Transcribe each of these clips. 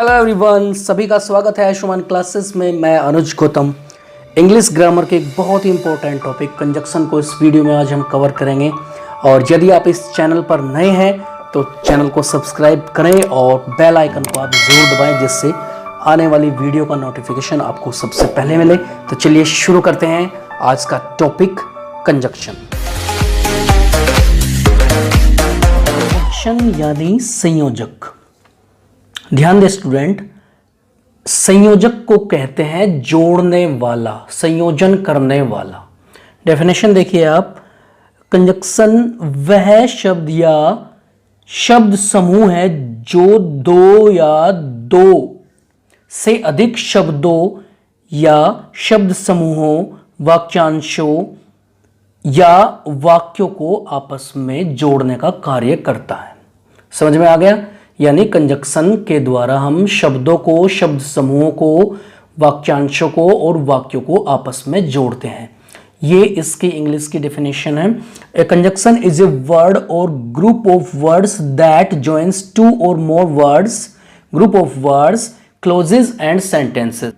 Hello everyone, सभी का स्वागत है आयुष्मान क्लासेस में। मैं अनुज गौतम इंग्लिश ग्रामर के एक बहुत ही इंपॉर्टेंट टॉपिक कंजक्शन को इस वीडियो में आज हम कवर करेंगे। और यदि आप इस चैनल पर नए हैं तो चैनल को सब्सक्राइब करें और बेल आइकन को आप जरूर दबाएं, जिससे आने वाली वीडियो का नोटिफिकेशन आपको सबसे पहले मिले। तो चलिए शुरू करते हैं आज का टॉपिक कंजक्शन। कंजक्शन यानी संयोजक। ध्यान दे स्टूडेंट, संयोजक को कहते हैं जोड़ने वाला, संयोजन करने वाला। डेफिनेशन देखिए आप, कंजक्शन वह शब्द या शब्द समूह है जो दो या दो से अधिक शब्दों या शब्द समूहों, वाक्यांशों या वाक्यों को आपस में जोड़ने का कार्य करता है। समझ में आ गया? यानी कंजक्शन के द्वारा हम शब्दों को, शब्द समूहों को, वाक्यांशों को और वाक्यों को आपस में जोड़ते हैं। ये इसकी इंग्लिश की डेफिनेशन है। A conjunction is a word or group of words that joins two or more words, group of words, clauses and sentences.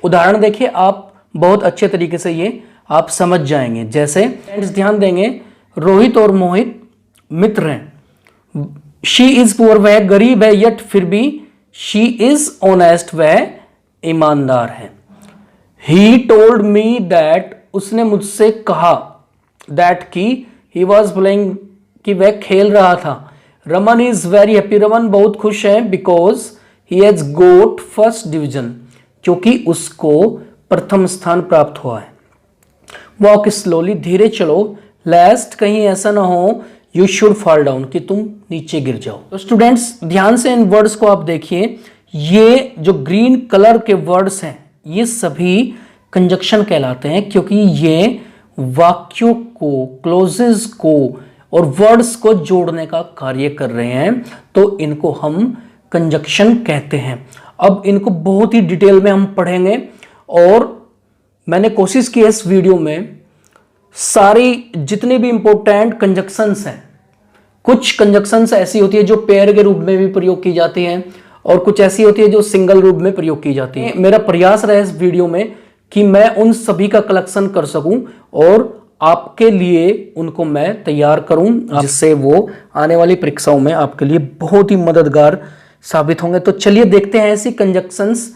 उदाहरण देखिए आप, बहुत अच्छे तरीके से ये आप समझ जाएंगे। जैसे ध्यान देंगे, रोहित और मोहित मित्र हैं। शी इज पुअर, वह गरीब है, यट फिर भी शी इज ऑनेस्ट, वह ईमानदार है। ही टोल्ड मी दैट, उसने मुझसे कहा, दैट की ही वॉज प्लेइंग, कि वह खेल रहा था। Raman is very happy, Raman बहुत खुश है, because he has got first division, क्योंकि उसको प्रथम स्थान प्राप्त हुआ है। वॉक स्लोली, धीरे चलो, लेस्ट कहीं ऐसा ना हो यू शुड फॉल डाउन, कि तुम नीचे गिर जाओ। तो स्टूडेंट्स ध्यान से इन वर्ड्स को आप देखिए, ये जो ग्रीन कलर के वर्ड्स हैं ये सभी कंजक्शन कहलाते हैं, क्योंकि ये वाक्यों को, क्लोजेस को और वर्ड्स को जोड़ने का कार्य कर रहे हैं। तो इनको हम कंजक्शन कहते हैं। अब इनको बहुत ही डिटेल में हम पढ़ेंगे और मैंने कोशिश की है इस वीडियो में सारी जितने भी इंपॉर्टेंट कंजक्शंस हैं। कुछ कंजक्शंस ऐसी होती है जो पेयर के रूप में भी प्रयोग की जाती हैं और कुछ ऐसी होती है जो सिंगल रूप में प्रयोग की जाती हैं। मेरा प्रयास रहा इस वीडियो में कि मैं उन सभी का कलेक्शन कर सकूं और आपके लिए उनको मैं तैयार करूं, जिससे वो आने वाली परीक्षाओं में आपके लिए बहुत ही मददगार साबित होंगे। तो चलिए देखते हैं ऐसी कंजक्शंस।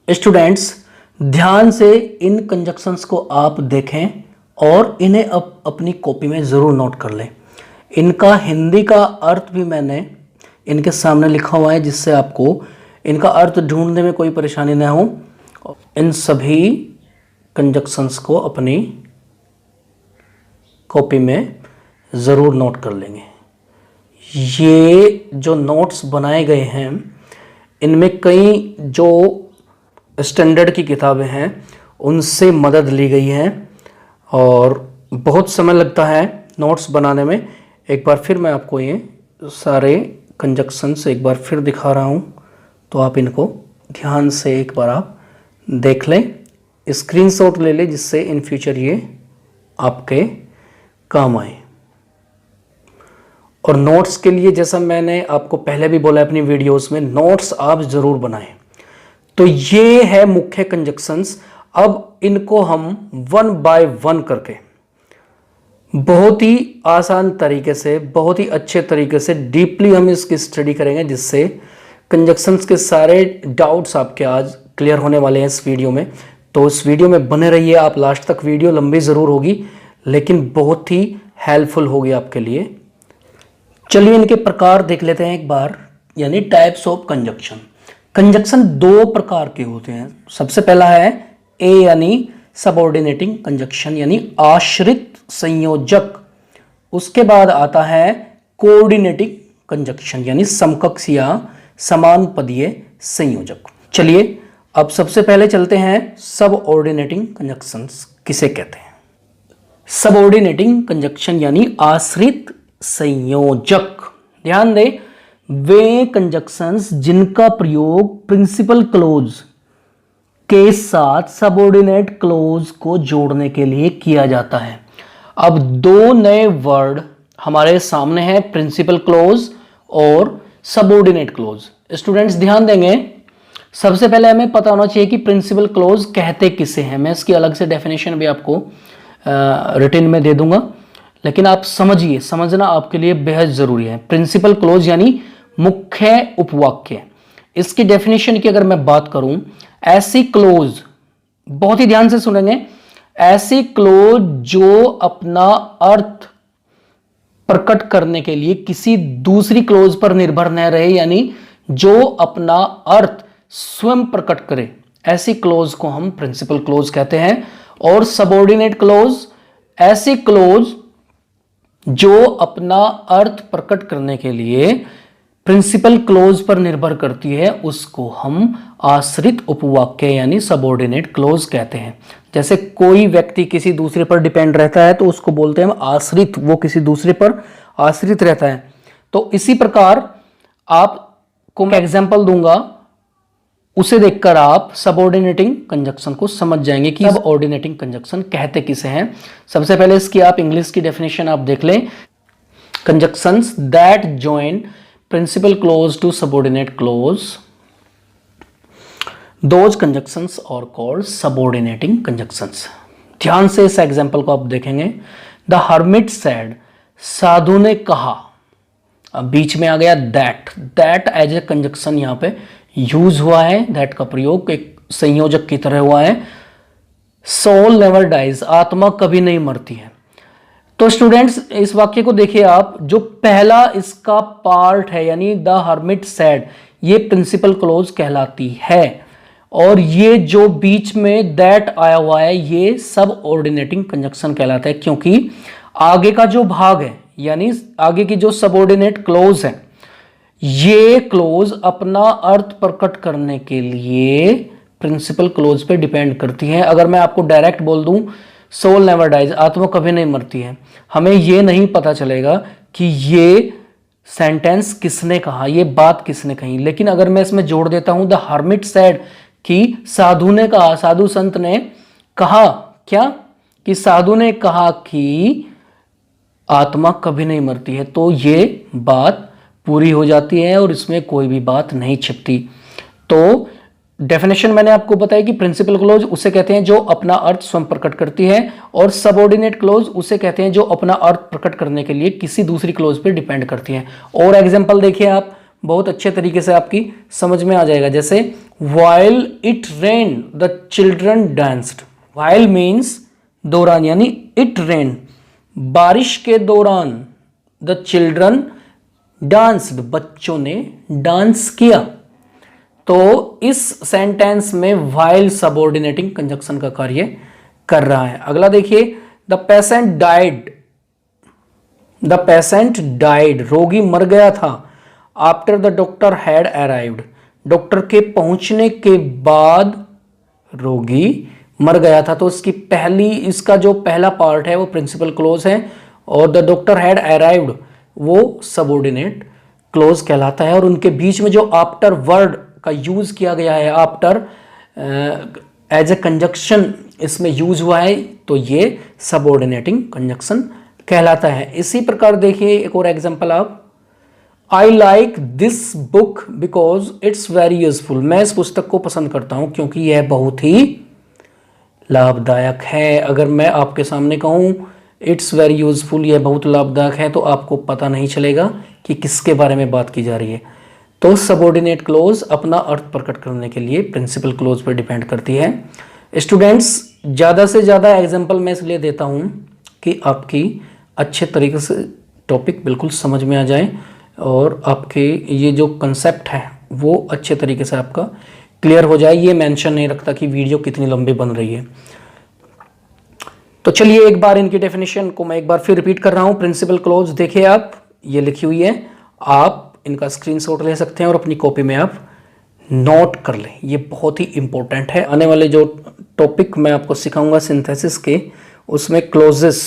स्टूडेंट्स ध्यान से इन कंजक्शंस को आप देखें और इन्हें अपनी कॉपी में ज़रूर नोट कर लें। इनका हिंदी का अर्थ भी मैंने इनके सामने लिखा हुआ है, जिससे आपको इनका अर्थ ढूंढने में कोई परेशानी ना हो। इन सभी कंजक्शंस को अपनी कॉपी में ज़रूर नोट कर लेंगे। ये जो नोट्स बनाए गए हैं इनमें कई जो स्टैंडर्ड की किताबें हैं उनसे मदद ली गई है और बहुत समय लगता है नोट्स बनाने में। एक बार फिर मैं आपको ये सारे कंजक्शंस एक बार फिर दिखा रहा हूँ, तो आप इनको ध्यान से एक बार आप देख लें, स्क्रीनशॉट ले लें, जिससे इन फ्यूचर ये आपके काम आए। और नोट्स के लिए जैसा मैंने आपको पहले भी बोला अपनी वीडियोस में, नोट्स आप ज़रूर बनाएं। तो ये है मुख्य कंजक्शंस। अब इनको हम वन बाय वन करके बहुत ही आसान तरीके से, बहुत ही अच्छे तरीके से डीपली हम इसकी स्टडी करेंगे, जिससे कंजक्शंस के सारे डाउट्स आपके आज क्लियर होने वाले हैं इस वीडियो में। तो इस वीडियो में बने रहिए आप लास्ट तक। वीडियो लंबी ज़रूर होगी लेकिन बहुत ही हेल्पफुल होगी आपके लिए। चलिए इनके प्रकार देख लेते हैं एक बार, यानी टाइप्स ऑफ कंजक्शन। कंजक्शन दो प्रकार के होते हैं। सबसे पहला है ए यानी सबऑर्डिनेटिंग कंजक्शन, यानी आश्रित संयोजक। उसके बाद आता है कोऑर्डिनेटिंग कंजक्शन, यानी समकक्ष या समान पदीय संयोजक। चलिए अब सबसे पहले चलते हैं सबऑर्डिनेटिंग कंजक्शंस किसे कहते हैं। सबऑर्डिनेटिंग कंजक्शन यानी आश्रित संयोजक। ध्यान दें, वे कंजक्शंस जिनका प्रयोग प्रिंसिपल क्लोज के साथ सबऑर्डिनेट क्लोज को जोड़ने के लिए किया जाता है। अब दो नए वर्ड हमारे सामने हैं, प्रिंसिपल क्लोज और सबऑर्डिनेट क्लोज। स्टूडेंट्स ध्यान देंगे, सबसे पहले हमें पता होना चाहिए कि प्रिंसिपल क्लोज कहते किसे हैं। मैं इसकी अलग से डेफिनेशन भी आपको रिटन में दे दूंगा, लेकिन आप समझिए, समझना आपके लिए बेहद जरूरी है। प्रिंसिपल क्लोज यानी मुख्य उपवाक्य। इसकी डेफिनेशन की अगर मैं बात करूं, ऐसी क्लोज, बहुत ही ध्यान से सुनेंगे, ऐसी क्लोज जो अपना अर्थ प्रकट करने के लिए किसी दूसरी क्लोज पर निर्भर न रहे, यानी जो अपना अर्थ स्वयं प्रकट करे, ऐसी क्लोज को हम प्रिंसिपल क्लोज कहते हैं। और सबऑर्डिनेट क्लोज, ऐसी क्लोज जो अपना अर्थ प्रकट करने के लिए प्रिंसिपल क्लोज पर निर्भर करती है, उसको हम आश्रित उपवाक्य यानी सबऑर्डिनेट क्लोज कहते हैं। जैसे कोई व्यक्ति किसी दूसरे पर डिपेंड रहता है तो उसको बोलते हैं आश्रित, वो किसी दूसरे पर आश्रित रहता है। तो इसी प्रकार आपको मैं एग्जांपल दूंगा, उसे देखकर आप सबऑर्डिनेटिंग कंजक्शन को समझ जाएंगे कि सबऑर्डिनेटिंग कंजक्शन कहते किसे हैं। सबसे पहले इसकी आप इंग्लिश की डेफिनेशन आप देख लें। Conjunctions that join principal clause to subordinate clause, those conjunctions are called subordinating conjunctions. ध्यान से इस एग्जांपल को आप देखेंगे। द हर्मिट सेड, साधु ने कहा, अब बीच में आ गया that, that as a conjunction यहां पे यूज हुआ है। दैट का प्रयोग एक संयोजक की तरह हुआ है। सोल नेवर डाइज, आत्मा कभी नहीं मरती है। तो स्टूडेंट्स इस वाक्य को देखिए आप, जो पहला इसका पार्ट है यानी द हर्मिट सेड, ये प्रिंसिपल क्लोज कहलाती है। और ये जो बीच में दैट आया हुआ है ये सब ऑर्डिनेटिंग कंजक्शन कहलाता है, क्योंकि आगे का जो भाग है यानी आगे की जो सबऑर्डिनेट क्लोज है, ये क्लोज अपना अर्थ प्रकट करने के लिए प्रिंसिपल क्लोज पे डिपेंड करती है। अगर मैं आपको डायरेक्ट बोल दूं सोल नेवर डाइज, आत्मा कभी नहीं मरती है, हमें ये नहीं पता चलेगा कि ये सेंटेंस किसने कहा, ये बात किसने कही। लेकिन अगर मैं इसमें जोड़ देता हूं द हर्मिट सेड, कि साधु ने कहा, साधु संत ने कहा, क्या कि साधु ने कहा कि आत्मा कभी नहीं मरती है, तो ये बात पूरी हो जाती है और इसमें कोई भी बात नहीं छिपती। तो डेफिनेशन मैंने आपको बताया कि प्रिंसिपल क्लोज उसे कहते हैं जो अपना अर्थ स्वयं प्रकट करती है, और सबऑर्डिनेट क्लोज उसे कहते हैं जो अपना अर्थ प्रकट करने के लिए किसी दूसरी क्लोज पर डिपेंड करती है। और एग्जांपल देखिए आप, बहुत अच्छे तरीके से आपकी समझ में आ जाएगा। जैसे while it rained the children danced, while means दौरान, यानी it rained, बारिश के दौरान, the children danced, बच्चों ने डांस किया। तो इस सेंटेंस में while सबऑर्डिनेटिंग कंजक्शन का कार्य कर रहा है। अगला देखिए, the patient died, the patient died, रोगी मर गया था, after the doctor had arrived, doctor के पहुंचने के बाद रोगी मर गया था। तो इसकी पहली, इसका जो पहला पार्ट है वो प्रिंसिपल क्लोज है, और द डॉक्टर हैड अराइव्ड वो सबऑर्डिनेट क्लोज कहलाता है। और उनके बीच में जो आफ्टर वर्ड का यूज किया गया है, आफ्टर एज ए कंजक्शन इसमें यूज हुआ है, तो ये सबऑर्डिनेटिंग कंजक्शन कहलाता है। इसी प्रकार देखिए एक और एग्जांपल आप, I like this book because it's very useful, मैं इस पुस्तक को पसंद करता हूं क्योंकि यह बहुत ही लाभदायक है। अगर मैं आपके सामने कहूं इट्स वेरी यूजफुल, यह बहुत लाभदायक है, तो आपको पता नहीं चलेगा कि किसके बारे में बात की जा रही है। तो सबऑर्डिनेट क्लोज अपना अर्थ प्रकट करने के लिए प्रिंसिपल क्लोज पर डिपेंड करती है। स्टूडेंट्स ज़्यादा से ज़्यादा एग्जाम्पल मैं इसलिए देता हूँ कि आपकी अच्छे तरीके से टॉपिक बिल्कुल समझ में आ जाए और आपके ये जो कंसेप्ट है वो अच्छे तरीके से आपका क्लियर हो जाए। ये मेंशन नहीं रखता कि वीडियो कितनी लंबी बन रही है। तो चलिए एक बार इनकी डेफिनेशन को मैं एक बार फिर रिपीट कर रहा हूँ। प्रिंसिपल क्लोज देखिए आप, ये लिखी हुई है, आप इनका स्क्रीनशॉट ले सकते हैं और अपनी कॉपी में आप नोट कर लें, ये बहुत ही इंपॉर्टेंट है। आने वाले जो टॉपिक मैं आपको सिखाऊंगा सिंथेसिस के, उसमें क्लोजेस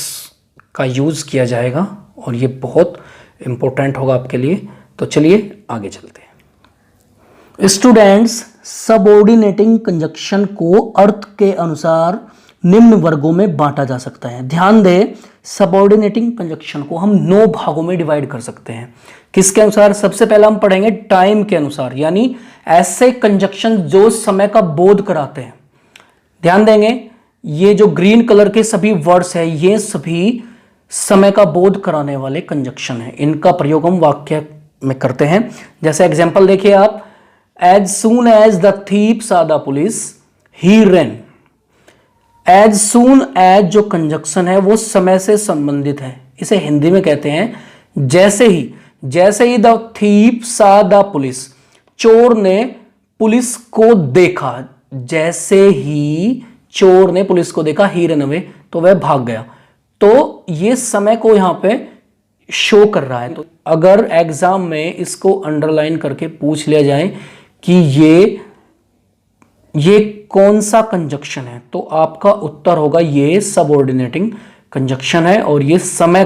का यूज़ किया जाएगा और ये बहुत इंपॉर्टेंट होगा आपके लिए। तो चलिए आगे चलते हैं। स्टूडेंट्स, सबऑर्डिनेटिंग कंजक्शन को अर्थ के अनुसार निम्न वर्गों में बांटा जा सकता है। ध्यान दें, सबऑर्डिनेटिंग कंजक्शन को हम 9 भागों में डिवाइड कर सकते हैं। किसके अनुसार? सबसे पहला हम पढ़ेंगे टाइम के अनुसार, यानी ऐसे कंजक्शन जो समय का बोध कराते हैं। ध्यान देंगे, ये जो ग्रीन कलर के सभी वर्ड्स है, ये सभी समय का बोध कराने वाले कंजक्शन है। इनका प्रयोग हम वाक्य में करते हैं। जैसे एग्जाम्पल देखिए आप, as soon as the thief saw the police he ran. As soon as जो कंजक्शन है वो समय से संबंधित है। इसे हिंदी में कहते हैं जैसे ही। जैसे ही the thief saw the police, चोर ने पुलिस को देखा। जैसे ही चोर ने पुलिस को देखा, ही रन अवे, तो वह भाग गया। तो ये समय को यहां पे शो कर रहा है। तो अगर एग्जाम में इसको अंडरलाइन करके पूछ लिया जाए कि ये कौन सा कंजक्शन है, तो आपका उत्तर होगा ये सबऑर्डिनेटिंग कंजक्शन है और ये समय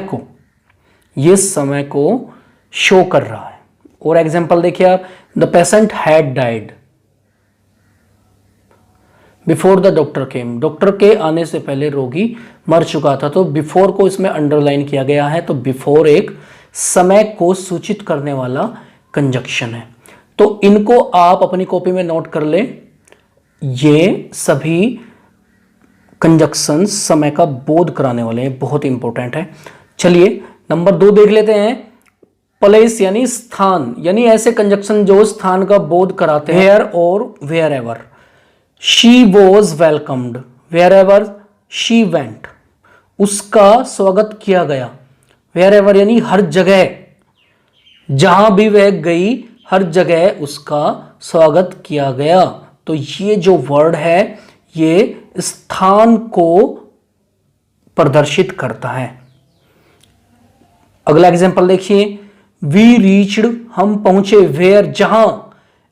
को शो कर रहा है। और एग्जांपल देखिए आप, the patient had died before the doctor came. Doctor के आने से पहले रोगी मर चुका था। तो बिफोर को इसमें अंडरलाइन किया गया है। तो बिफोर एक समय को सूचित करने वाला कंजक्शन है। तो इनको आप अपनी कॉपी में नोट कर लें। ये सभी कंजक्शन समय का बोध कराने वाले हैं, बहुत इंपॉर्टेंट है। चलिए नंबर 2 देख लेते हैं। प्लेस यानी स्थान, यानी ऐसे कंजक्शन जो स्थान का बोध कराते हैं। वेयर और wherever. She was welcomed wherever she went. उसका स्वागत किया गया। वेयर एवर यानी हर जगह, जहां भी वह गई हर जगह उसका स्वागत किया गया। तो ये जो वर्ड है ये स्थान को प्रदर्शित करता है। अगला एग्जांपल देखिए, वी रीच्ड, हम पहुंचे, वेयर, जहां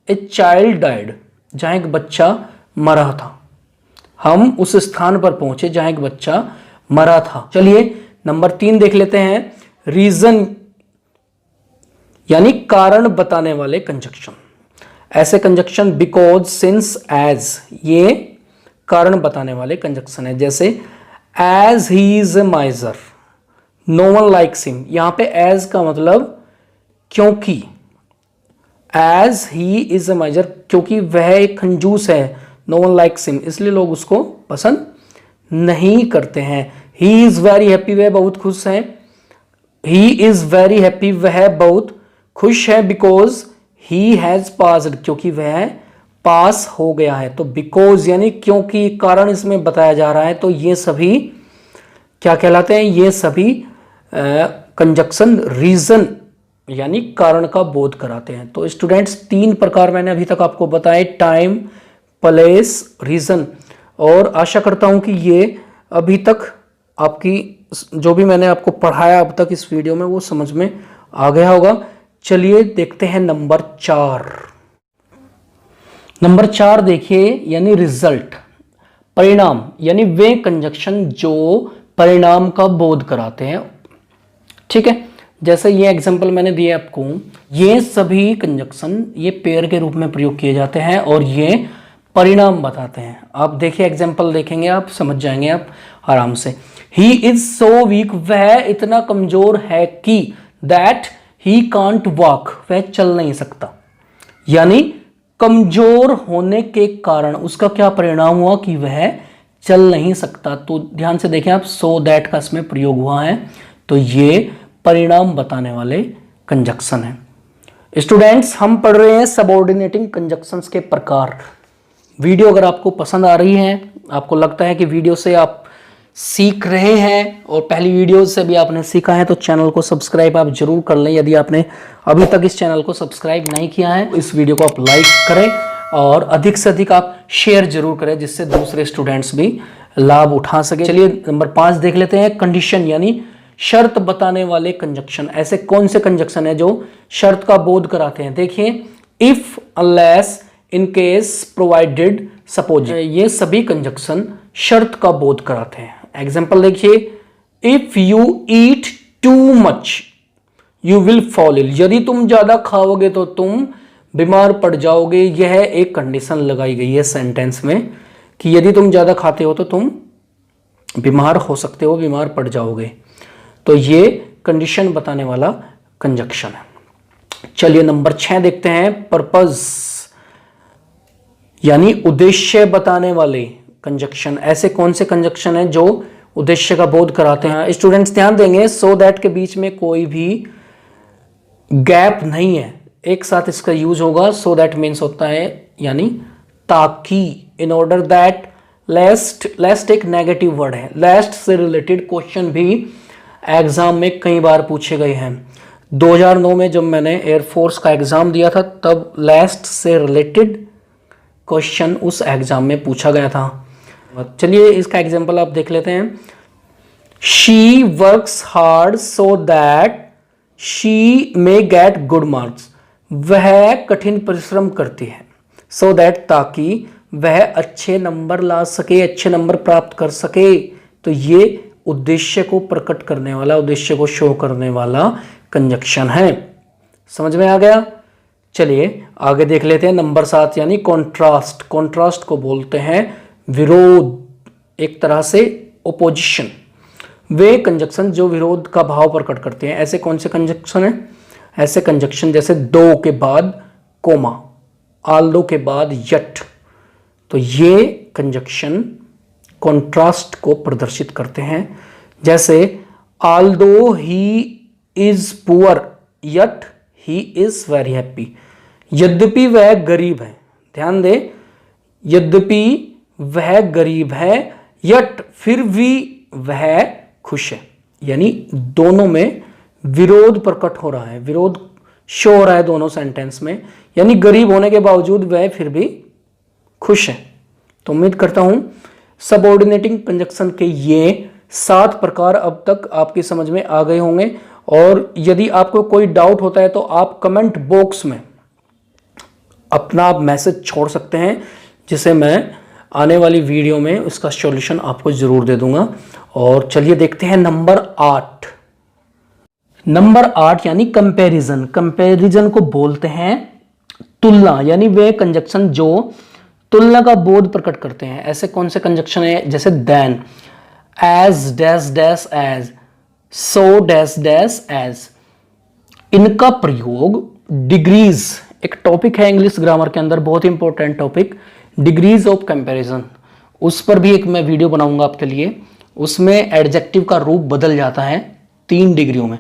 ए चाइल्ड डाइड, जहां एक बच्चा मरा था। हम उस स्थान पर पहुंचे जहां एक बच्चा मरा था। चलिए नंबर 3 देख लेते हैं। रीजन यानी कारण बताने वाले कंजक्शन। ऐसे कंजक्शन बिकॉज, सिंस, एज, ये कारण बताने वाले कंजक्शन है। जैसे as he is a miser no one likes him. यहां पे एज का मतलब क्योंकि। एज ही इज ए माइजर, क्योंकि वह एक कंजूस है। नो वन लाइक्स हिम, इसलिए लोग उसको पसंद नहीं करते हैं। ही इज वेरी हैप्पी, वह बहुत खुश है। ही इज वेरी हैप्पी, वह बहुत खुश है। बिकॉज ही हैज पास्ड, क्योंकि वह पास हो गया है। तो बिकॉज यानी क्योंकि, कारण इसमें बताया जा रहा है। तो ये सभी क्या कहलाते हैं? ये सभी कंजक्शन रीजन यानी कारण का बोध कराते हैं। तो स्टूडेंट्स 3 प्रकार मैंने अभी तक आपको बताए, टाइम, प्लेस, रीजन। और आशा करता हूं कि ये अभी तक आपकी जो भी मैंने आपको पढ़ाया अब तक इस वीडियो में वो समझ में आ गया होगा। चलिए देखते हैं नंबर 4। नंबर 4 देखिए, यानी रिजल्ट, परिणाम, यानी वे कंजक्शन जो परिणाम का बोध कराते हैं। ठीक है, जैसे ये एग्जांपल मैंने दिया आपको, ये सभी कंजक्शन ये पेयर के रूप में प्रयोग किए जाते हैं और ये परिणाम बताते हैं। आप देखिए एग्जांपल देखेंगे आप समझ जाएंगे आप आराम से। ही इज सो वीक, वह इतना कमजोर है कि, दैट ही कांट वॉक, वह चल नहीं सकता। यानी कमजोर होने के कारण उसका क्या परिणाम हुआ कि वह चल नहीं सकता। तो ध्यान से देखें आप, सो दैट का इसमें प्रयोग हुआ है। तो ये परिणाम बताने वाले कंजक्शन है। स्टूडेंट्स हम पढ़ रहे हैं सबऑर्डिनेटिंग कंजक्शंस के प्रकार। वीडियो अगर आपको पसंद आ रही है, आपको लगता है कि वीडियो से आप सीख रहे हैं और पहली वीडियो से भी आपने सीखा है, तो चैनल को सब्सक्राइब आप जरूर कर लें। यदि आपने अभी तक इस चैनल को सब्सक्राइब नहीं किया है, इस वीडियो को आप लाइक करें और अधिक से अधिक आप शेयर जरूर करें, जिससे दूसरे स्टूडेंट्स भी लाभ उठा सके। चलिए नंबर 5 देख लेते हैं। कंडीशन यानी शर्त बताने वाले कंजक्शन। ऐसे कौन से कंजक्शन है जो शर्त का बोध कराते हैं? देखिए, if, unless, in case, provided, suppose, ये सभी कंजक्शन शर्त का बोध कराते हैं। एग्जाम्पल देखिए, if you eat too much you will fall ill, यदि तुम ज्यादा खाओगे तो तुम बीमार पड़ जाओगे। यह एक कंडीशन लगाई गई है सेंटेंस में कि यदि तुम ज्यादा खाते हो तो तुम बीमार हो सकते हो, बीमार पड़ जाओगे। तो ये कंडीशन बताने वाला कंजक्शन है। चलिए नंबर 6 देखते हैं, पर्पस यानी उद्देश्य बताने वाले कंजक्शन। ऐसे कौन से कंजक्शन हैं जो उद्देश्य का बोध कराते हैं? स्टूडेंट्स ध्यान देंगे, सो दैट के बीच में कोई भी गैप नहीं है, एक साथ इसका यूज होगा। सो दैट मीन्स होता है यानी ताकि, इन ऑर्डर दैट, लेस्ट एक नेगेटिव वर्ड है। लेस्ट से रिलेटेड क्वेश्चन भी एग्जाम में कई बार पूछे गए हैं। 2009 में जब मैंने एयरफोर्स का एग्जाम दिया था तब लेस्ट से रिलेटेड क्वेश्चन उस एग्जाम में पूछा गया था। चलिए इसका एग्जाम्पल आप देख लेते हैं। She works hard so that she may get good marks. वह कठिन परिश्रम करती है, सो दैट ताकि वह अच्छे नंबर ला सके, अच्छे नंबर प्राप्त कर सके। तो ये उद्देश्य को प्रकट करने वाला, उद्देश्य को शो करने वाला कंजक्शन है। समझ में आ गया? चलिए आगे देख लेते हैं नंबर 7 यानी कॉन्ट्रास्ट। कॉन्ट्रास्ट को बोलते हैं विरोध, एक तरह से ओपोजिशन। वे कंजक्शन जो विरोध का भाव प्रकट करते हैं। ऐसे कौन से कंजक्शन हैं? ऐसे कंजक्शन जैसे दो के बाद कोमा, आल्दो के बाद यट। तो ये कंजक्शन कॉन्ट्रास्ट को प्रदर्शित करते हैं। जैसे Aldous he is poor yet he is very happy. यद्यपि वह गरीब है, ध्यान दे, यद्यपि वह गरीब है यट फिर भी वह खुश है। यानी दोनों में विरोध प्रकट हो रहा है, विरोध शो हो रहा है दोनों सेंटेंस में। यानी गरीब होने के बावजूद वह फिर भी खुश है। तो उम्मीद करता हूं सबऑर्डिनेटिंग कंजक्शन के ये 7 प्रकार अब तक आपकी समझ में आ गए होंगे। और यदि आपको कोई डाउट होता है तो आप कमेंट बॉक्स में अपना मैसेज छोड़ सकते हैं, जिसे मैं आने वाली वीडियो में उसका सॉल्यूशन आपको जरूर दे दूंगा। और चलिए देखते हैं नंबर 8। नंबर 8 यानी कंपैरिजन। कंपैरिजन को बोलते हैं तुलना, यानी वे कंजक्शन जो तुलना का बोध प्रकट करते हैं। ऐसे कौन से कंजक्शन है? जैसे than, as dash dash as, so dash dash as. इनका प्रयोग डिग्रीज, एक टॉपिक है इंग्लिश ग्रामर के अंदर बहुत important topic, degrees of comparison, उस पर भी एक मैं वीडियो बनाऊंगा आपके लिए। उसमें एडजेक्टिव का रूप बदल जाता है 3 डिग्रियों में।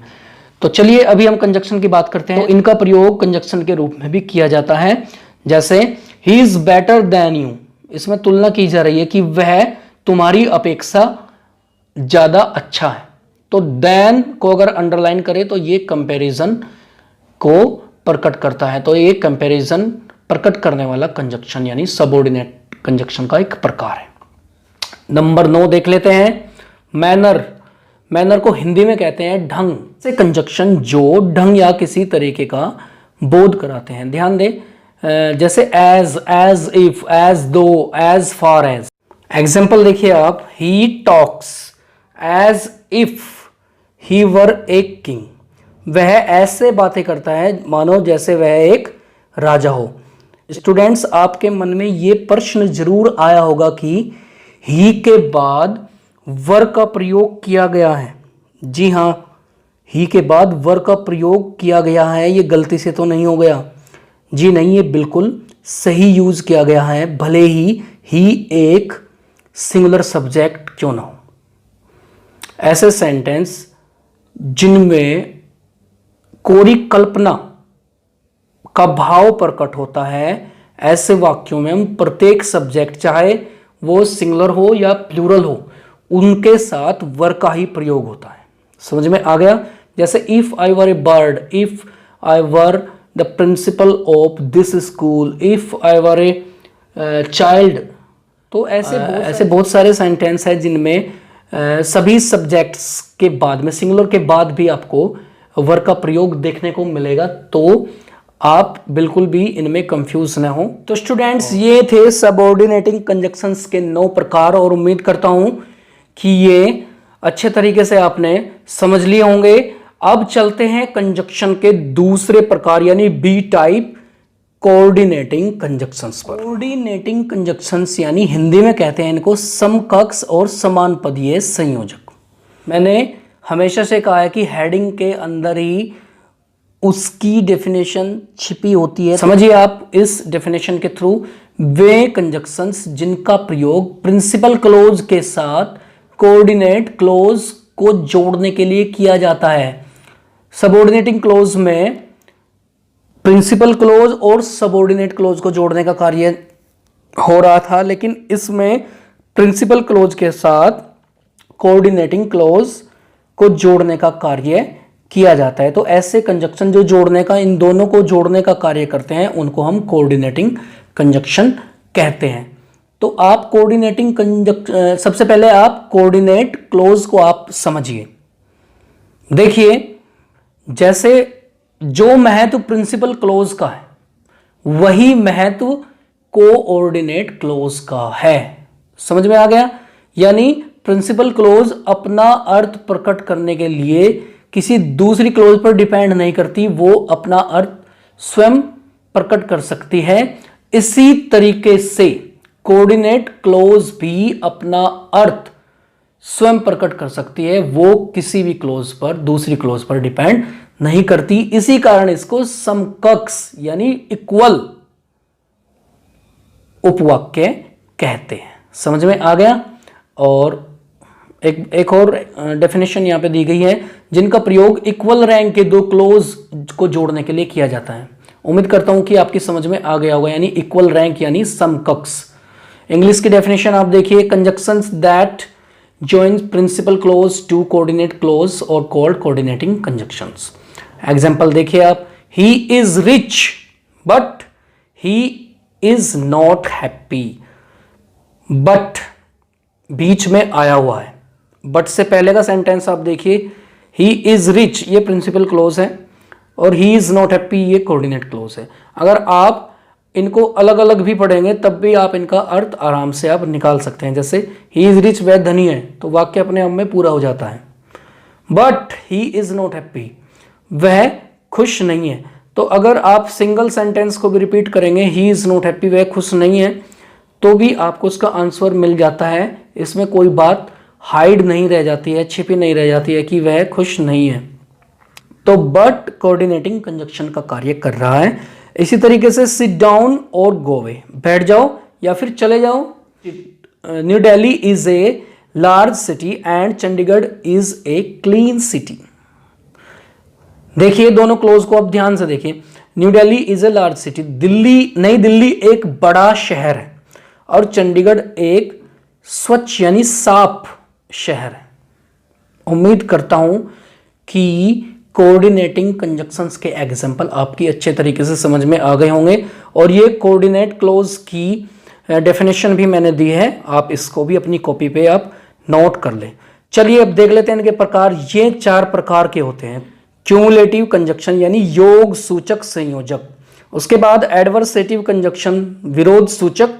तो चलिए अभी हम कंजक्शन की बात करते हैं। तो इनका प्रयोग कंजक्शन के रूप में भी किया जाता है। जैसे he is better than you, इसमें तुलना की जा रही है कि वह तुम्हारी अपेक्षा ज्यादा अच्छा है। तो देन को अगर अंडरलाइन करें तो ये कंपैरिजन को प्रकट करता है। तो ये कंपैरिजन प्रकट करने वाला कंजक्शन यानी सबऑर्डिनेट कंजक्शन का एक प्रकार है। नंबर 9 देख लेते हैं, मैनर। मैनर को हिंदी में कहते हैं ढंग। से कंजक्शन जो ढंग या किसी तरीके का बोध कराते हैं। ध्यान दें, जैसे as, as if, as though, as far as. Example देखिए आप, he talks as if he were a king. वह ऐसे बातें करता है मानो जैसे वह एक राजा हो। स्टूडेंट्स, आपके मन में ये प्रश्न जरूर आया होगा कि ही के बाद वर का प्रयोग किया गया है। जी हाँ, ही के बाद वर का प्रयोग किया गया है, ये गलती से तो नहीं हो गया। जी नहीं, ये बिल्कुल सही यूज किया गया है, भले ही एक सिंगुलर सब्जेक्ट क्यों ना हो। ऐसे सेंटेंस जिनमें कोरी कल्पना का भाव प्रकट होता है, ऐसे वाक्यों में हम प्रत्येक सब्जेक्ट, चाहे वो सिंगुलर हो या प्लूरल हो, उनके साथ वर का ही प्रयोग होता है। समझ में आ गया? जैसे if I were A bird, if I were the principle of this school, if I were a child. तो ऐसे बहुत सारे सेंटेंस हैं जिनमें सभी सब्जेक्ट्स के बाद में, सिंगुलर के बाद भी आपको वर का प्रयोग देखने को मिलेगा। तो आप बिल्कुल भी इनमें कंफ्यूज ना हो। तो स्टूडेंट्स, ये थे सबऑर्डिनेटिंग कंजक्शंस के 9 प्रकार, और उम्मीद करता हूं कि ये अच्छे तरीके से आपने समझ लिए होंगे। अब चलते हैं कंजक्शन के दूसरे प्रकार यानी बी टाइप कोऑर्डिनेटिंग कंजक्शंस पर। कोऑर्डिनेटिंग कंजक्शंस यानी हिंदी में कहते हैं इनको समकक्ष और समान पदीय संयोजक। मैंने हमेशा से कहा है कि हेडिंग के अंदर ही उसकी डेफिनेशन छिपी होती है। समझिए आप इस डेफिनेशन के थ्रू वे कंजक्शंस जिनका प्रयोग प्रिंसिपल क्लोज के साथ कोऑर्डिनेट क्लोज को जोड़ने के लिए किया जाता है। सबऑर्डिनेटिंग क्लोज में प्रिंसिपल क्लोज और सबऑर्डिनेट क्लोज को जोड़ने का कार्य हो रहा था, लेकिन इसमें प्रिंसिपल क्लोज के साथ कोऑर्डिनेटिंग क्लोज को जोड़ने का कार्य किया जाता है। तो ऐसे कंजक्शन जो जोड़ने का, इन दोनों को जोड़ने का कार्य करते हैं, उनको हम कोऑर्डिनेटिंग कंजक्शन कहते हैं। तो आप कोऑर्डिनेटिंग सबसे पहले आप कोऑर्डिनेट क्लोज को आप समझिए। देखिए, जैसे जो महत्व प्रिंसिपल क्लोज का है वही महत्व कोऑर्डिनेट क्लोज का है। समझ में आ गया? यानी प्रिंसिपल क्लोज अपना अर्थ प्रकट करने के लिए किसी दूसरी क्लोज पर डिपेंड नहीं करती, वो अपना अर्थ स्वयं प्रकट कर सकती है। इसी तरीके से कोऑर्डिनेट क्लोज भी अपना अर्थ स्वयं प्रकट कर सकती है, वो किसी भी क्लोज पर, दूसरी क्लोज पर डिपेंड नहीं करती। इसी कारण इसको समकक्ष यानी इक्वल उपवाक्य कहते हैं। समझ में आ गया? और एक और डेफिनेशन यहां पे दी गई है, जिनका प्रयोग इक्वल रैंक के दो क्लोज को जोड़ने के लिए किया जाता है। उम्मीद करता हूं कि आपकी समझ में आ गया होगा, यानी इक्वल रैंक यानी समकक्ष। इंग्लिश की डेफिनेशन आप देखिए, conjunctions that joins principal clause to coordinate clause or called coordinating conjunctions। Example देखिए आप, he is rich but he is not happy। but बीच में आया हुआ है, but से पहले का सेंटेंस आप देखिए, he is rich ये प्रिंसिपल क्लोज है और he is not happy ये कोऑर्डिनेट क्लोज है। अगर आप इनको अलग अलग भी पढ़ेंगे तब भी आप इनका अर्थ आराम से आप निकाल सकते हैं। जैसे ही इज रिच, वह धनी है, तो वाक्य अपने आप में पूरा हो जाता है। But he is not happy, वह खुश नहीं है। तो अगर आप सिंगल सेंटेंस को भी रिपीट करेंगे, ही इज नॉट हैप्पी, वह खुश नहीं है, तो भी आपको उसका आंसर मिल जाता है। इसमें कोई बात हाइड नहीं रह जाती है, छिपी नहीं रह जाती है कि वह खुश नहीं है। तो बट कोऑर्डिनेटिंग कंजक्शन का कार्य कर रहा है। इसी तरीके से सिट डाउन और गो अवे, बैठ जाओ या फिर चले जाओ। New Delhi is a large city and Chandigarh is a clean city. देखिए दोनों क्लोज को आप ध्यान से देखिए। New Delhi is a large city, Delhi, नई दिल्ली एक बड़ा शहर है और चंडीगढ़ एक स्वच्छ यानी साफ शहर है। उम्मीद करता हूं कि कोऑर्डिनेटिंग कंजक्शंस के एग्जाम्पल आपकी अच्छे तरीके से समझ में आ गए होंगे और ये कोऑर्डिनेट क्लोज की डेफिनेशन भी मैंने दी है, आप इसको भी अपनी कॉपी पे आप नोट कर लें। चलिए अब देख लेते हैं इनके प्रकार। ये 4 प्रकार के होते हैं। क्यूमुलेटिव कंजक्शन यानी योग सूचक संयोजक, उसके बाद एडवर्सेटिव कंजक्शन विरोध सूचक,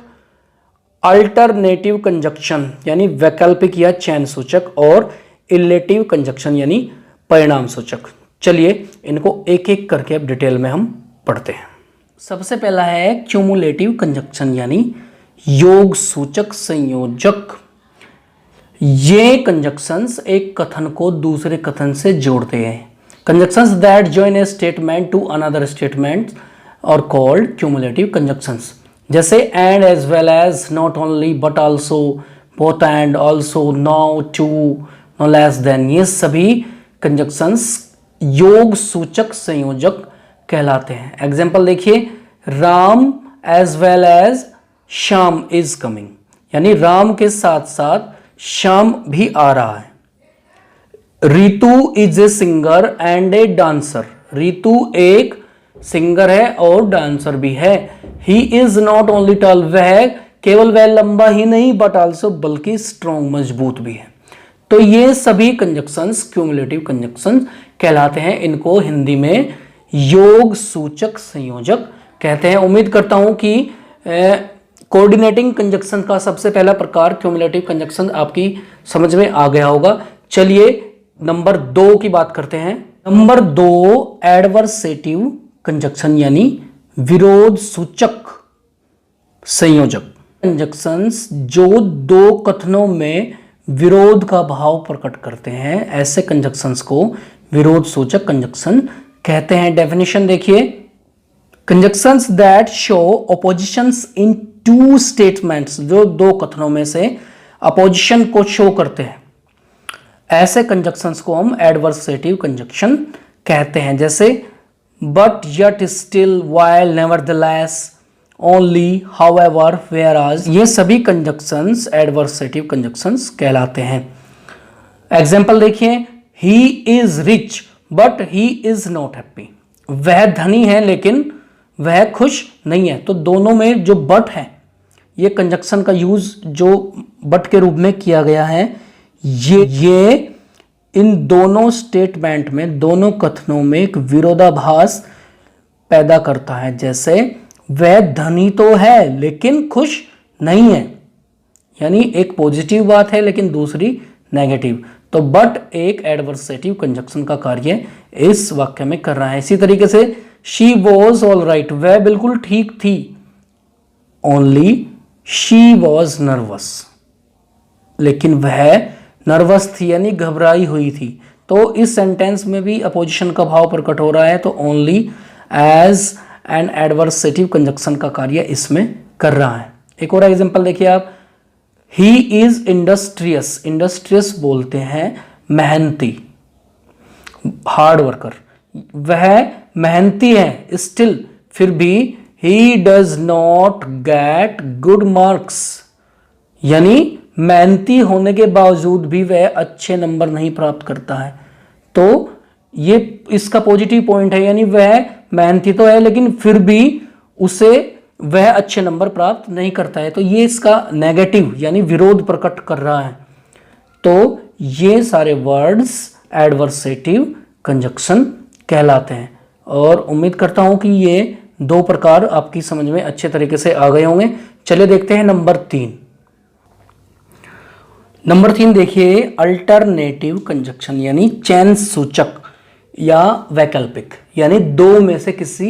अल्टरनेटिव कंजक्शन यानी वैकल्पिक या चयन सूचक, और इलेटिव कंजक्शन यानी परिणाम सूचक। चलिए इनको एक एक करके अब डिटेल में हम पढ़ते हैं। सबसे पहला है क्यूमुलेटिव कंजक्शन यानी योग सूचक संयोजक। ये कंजक्शंस एक कथन को दूसरे कथन से जोड़ते हैं। Conjunctions that join a statement to another statement are called cumulative conjunctions. जैसे and, as well as, not only, but also, both and, also, now, too, no less than, ये सभी कंजक्शंस योग सूचक संयोजक कहलाते हैं। एग्जाम्पल देखिए, Ram as well as Shyam is coming, यानी राम के साथ साथ श्याम भी आ रहा है। Ritu is a singer and a dancer, Ritu एक सिंगर है और डांसर भी है। He is not only tall, वह केवल वह लंबा ही नहीं बट आल्सो बल्कि स्ट्रॉन्ग मजबूत भी है। तो ये सभी कंजक्शंस क्यूमुलेटिव कंजक्शंस कहलाते हैं। इनको हिंदी में योग सूचक संयोजक कहते हैं। उम्मीद करता हूं कि कोऑर्डिनेटिंग कंजक्शन का सबसे पहला प्रकार क्यूमुलेटिव कंजक्शन आपकी समझ में आ गया होगा। चलिए नंबर 2 की बात करते हैं। नंबर 2 एडवर्सेटिव कंजक्शन यानी विरोध सूचक संयोजक। कंजक्शंस जो दो कथनों में विरोध का भाव प्रकट करते हैं, ऐसे कंजक्शंस को विरोध सूचक कंजक्शन कहते हैं। डेफिनेशन देखिए, conjunctions that show opposition's in two statements, जो दो कथनों में से अपोजिशन को शो करते हैं, ऐसे कंजक्शंस को हम एडवर्सेटिव कंजक्शन कहते हैं। जैसे but, yet, still, while, nevertheless, only, however, whereas, ये सभी कंजक्शंस एडवर्सेटिव कंजक्शंस कहलाते हैं। एग्जाम्पल देखिए, he is rich but he is not happy, वह धनी है लेकिन वह खुश नहीं है। तो दोनों में जो बट है, ये कंजक्शन का यूज जो बट के रूप में किया गया है, ये इन दोनों स्टेटमेंट में, दोनों कथनों में एक विरोधाभास पैदा करता है। जैसे वह धनी तो है लेकिन खुश नहीं है, यानी एक पॉजिटिव बात है लेकिन दूसरी नेगेटिव। तो बट एक एडवर्सेटिव कंजक्शन का कार्य इस वाक्य में कर रहा है। इसी तरीके से शी वॉज ऑल राइट, वह बिल्कुल ठीक थी। ओनली शी वॉज नर्वस, लेकिन वह नर्वस थी यानी घबराई हुई थी। तो इस सेंटेंस में भी अपोजिशन का भाव प्रकट हो रहा है, तो only as an adversative conjunction का कार्य इसमें कर रहा है। एक और एग्जांपल देखिए आप, ही इज इंडस्ट्रियस, इंडस्ट्रियस बोलते हैं मेहनती, हार्ड वर्कर, वह मेहनती है, स्टिल फिर भी he does not get good marks, यानी मेहनती होने के बावजूद भी वह अच्छे नंबर नहीं प्राप्त करता है। तो ये इसका पॉजिटिव पॉइंट है, यानी वह मेहनती तो है लेकिन फिर भी उसे वह अच्छे नंबर प्राप्त नहीं करता है। तो ये इसका नेगेटिव यानी विरोध प्रकट कर रहा है। तो ये सारे वर्ड्स एडवर्सेटिव कंजक्शन कहलाते हैं। और उम्मीद करता हूं कि ये दो प्रकार आपकी समझ में अच्छे तरीके से आ गए होंगे। चलिए देखते हैं नंबर 3। नंबर 3 देखिए, अल्टरनेटिव कंजक्शन यानी चयन सूचक या वैकल्पिक, यानी दो में से किसी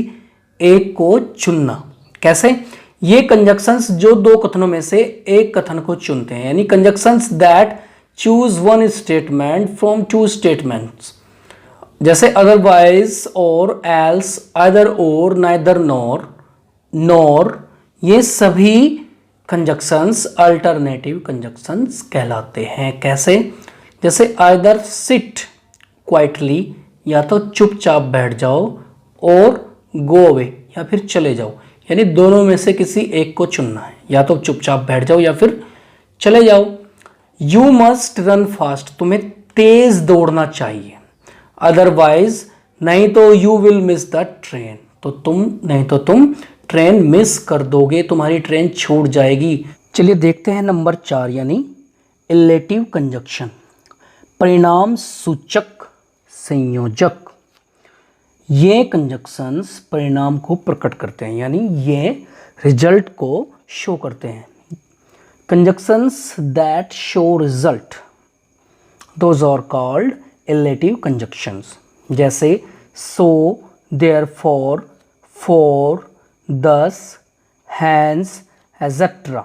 एक को चुनना। कैसे? ये कंजक्शंस जो दो कथनों में से एक कथन को चुनते हैं, यानी conjunctions that choose one statement from two statements, जैसे अदरवाइज और एल्स, आइदर और, नाइदर नॉर, ये सभी कंजक्शंस अल्टरनेटिव कंजक्शंस कहलाते हैं। कैसे? जैसे आइदर सिट क्वाइटली, या तो चुपचाप बैठ जाओ, और गो अवे, या फिर चले जाओ, यानी दोनों में से किसी एक को चुनना है, या तो चुपचाप बैठ जाओ या फिर चले जाओ। यू मस्ट रन फास्ट, तुम्हें तेज दौड़ना चाहिए, अदरवाइज, नहीं तो you will miss the train, तो तुम ट्रेन मिस कर दोगे, तुम्हारी ट्रेन छूट जाएगी। चलिए देखते हैं नंबर 4 यानी इलेटिव कंजक्शन, परिणाम सूचक संयोजक। ये कंजक्शंस परिणाम को प्रकट करते हैं, यानी ये रिजल्ट को शो करते हैं। Conjunctions that show result, those are called illative conjunctions. जैसे so, therefore, for, thus, hence, etcetera,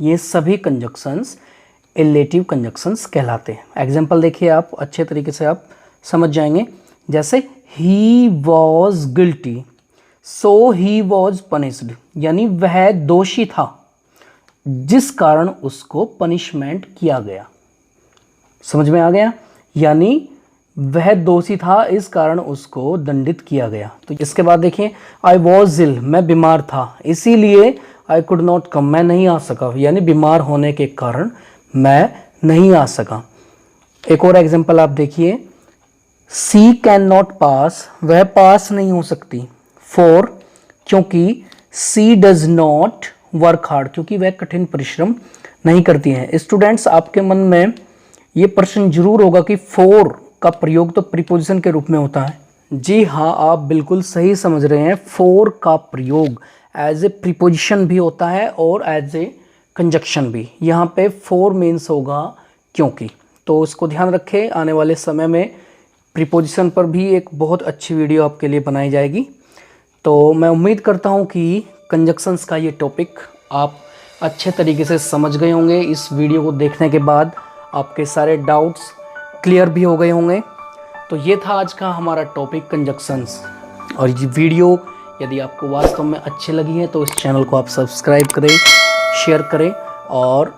ये सभी कंजक्शंस इलेटिव कंजक्शंस कहलाते हैं। एग्जाम्पल देखिए आप, अच्छे तरीके से आप समझ जाएंगे। जैसे he was guilty, so he was punished, यानी वह दोषी था जिस कारण उसको पनिशमेंट किया गया। समझ में आ गया? यानी वह दोषी था, इस कारण उसको दंडित किया गया। तो इसके बाद देखिए, आई वॉज इल, मैं बीमार था, इसीलिए आई कुड नॉट कम, मैं नहीं आ सका, यानी बीमार होने के कारण मैं नहीं आ सका। एक और एग्जांपल आप देखिए, सी कैन नॉट पास, वह पास नहीं हो सकती, फॉर, क्योंकि सी डज नॉट वर्क हार्ड, क्योंकि वह कठिन परिश्रम नहीं करती हैं। स्टूडेंट्स, आपके मन में ये प्रश्न जरूर होगा कि फॉर का प्रयोग तो प्रीपोजिशन के रूप में होता है। जी हाँ, आप बिल्कुल सही समझ रहे हैं। फॉर का प्रयोग एज ए प्रीपोजिशन भी होता है और एज ए कंजक्शन भी। यहाँ पे फॉर मीन्स होगा क्योंकि, तो इसको ध्यान रखें। आने वाले समय में प्रीपोजिशन पर भी एक बहुत अच्छी वीडियो आपके लिए बनाई जाएगी। तो मैं उम्मीद करता हूँ कि कंजक्शंस का ये टॉपिक आप अच्छे तरीके से समझ गए होंगे। इस वीडियो को देखने के बाद आपके सारे डाउट्स क्लियर भी हो गए होंगे। तो ये था आज का हमारा टॉपिक कंजक्शंस। और ये वीडियो यदि आपको वास्तव में अच्छी लगी है तो इस चैनल को आप सब्सक्राइब करें, शेयर करें और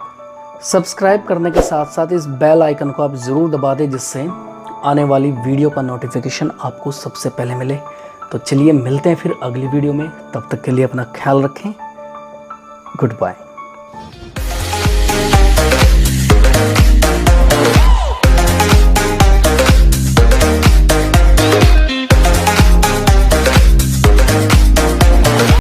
सब्सक्राइब करने के साथ साथ इस बेल आइकन को आप ज़रूर दबा दें, जिससे आने वाली वीडियो का नोटिफिकेशन आपको सबसे पहले मिले। तो चलिए मिलते हैं फिर अगली वीडियो में, तब तक के लिए अपना ख्याल रखें। Good bye.